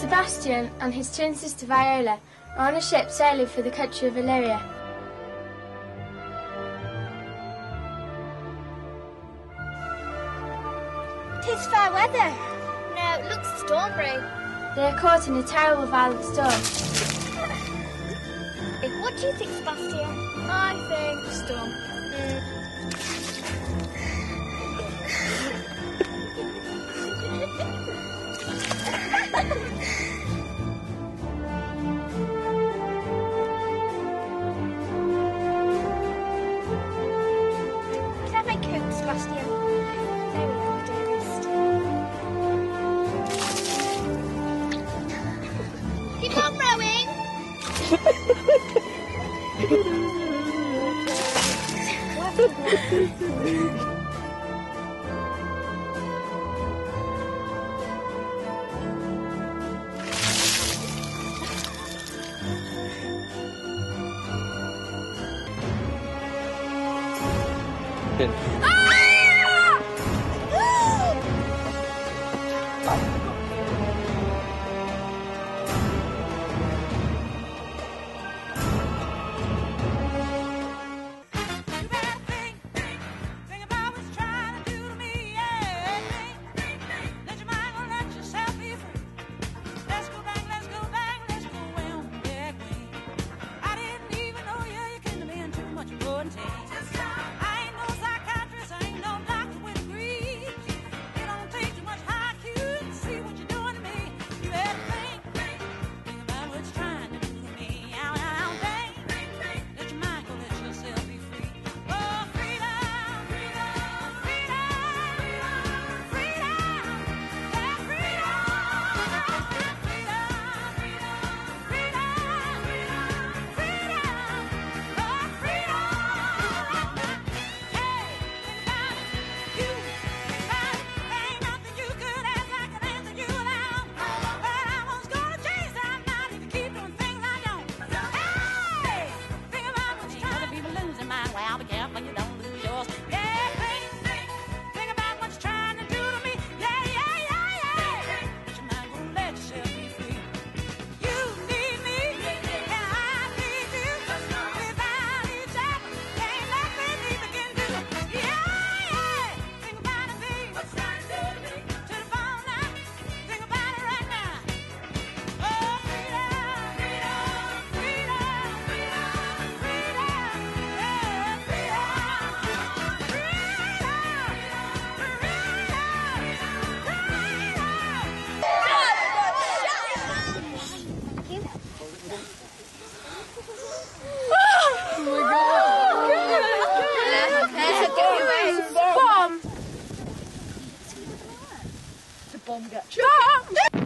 Sebastian and his twin sister Viola are on a ship sailing for the country of Illyria. Tis fair weather. No, it looks stormy. They are caught in a terrible violent storm. What do you think, Sebastian? I think storm. Can I have my coat, Sebastian? There we go, dearest. Keep on rowing. Bomb! Jump!